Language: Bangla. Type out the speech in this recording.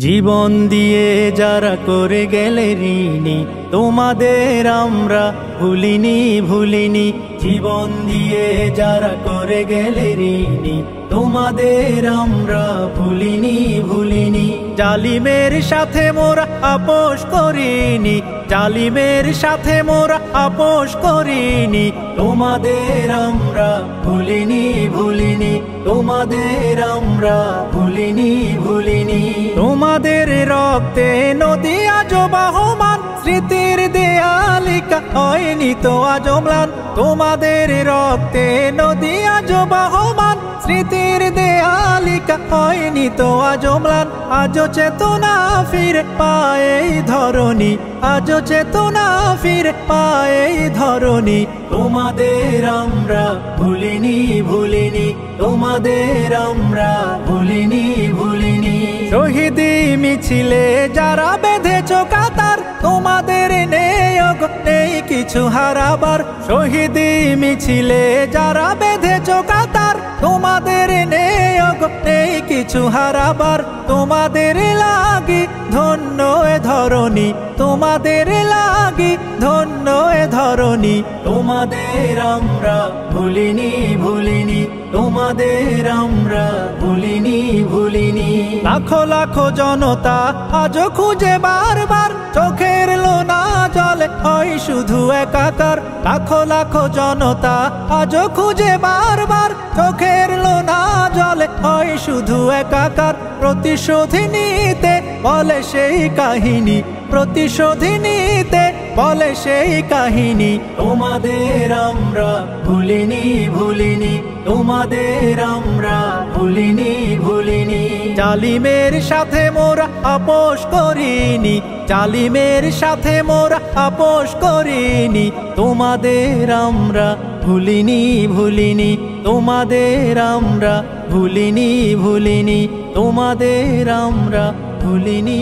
জীবন দিয়ে যারা করে গেলে ঋণী তোমাদের আমরা ভুলিনি জীবন দিয়ে যারা করে গেলে ঋণী তোমাদের আমরা ভুলিনি জালিমের সাথে মোরা আপোষ করিনি জালিমের সাথে মোরা আপোষ করিনি তোমাদের আমরা ভুলিনি তোমাদের আমরা ভুলিনি তোমাদের রক্তে নদী আজ বাহমান স্মৃতির দেয়ালিকা হয়নি তো আজ ম্লান তোমাদের রক্তে নদী আজ বাহমান স্মৃতির দেয়ালিকা হয়নি তো আজ ম্লান আজও চেতনা ফিরে পায়ে ধরণী আজও চেতনা ফিরে পায়ে ধরণী তোমাদের আমরা ভুলিনি তোমাদের আমরা ভুলিনি শহীদি মিছিলে যারা বেঁধেছ কাতার তোমাদের নেই কিছু হারাবার শহীদি মিছিলে যারা বেঁধেছ কাতার তোমাদের নেই কিছু হারাবার তোমাদের লাগি ধন্য এ ধরণী তোমাদের লাগি ধন্য এ ধরণী তোমাদের আমরা ভুলিনি তোমাদের আমরা ভুলিনি লাখো লাখো জনতা আজও খুঁজে বারবার চোখের লোনা জলে হয় শুধু একাকার লাখো লাখো জনতা আজও খুঁজে বারবার চোখের লোনা জলে হয় শুধু একাকার প্রতিশোধ নিতে বলে সেই কাহিনী প্রতিশোধ নিতে বলে সেই কাহিনী তোমাদের আমরা ভুলিনি তোমাদের আমরা ভুলিনি জালিমের সাথে মোরা আপোষ করিনি জালিমের সাথে মোরা আপোষ করিনি তোমাদের আমরা ভুলিনি তোমাদের আমরা ভুলিনি তোমাদের আমরা ভুলিনি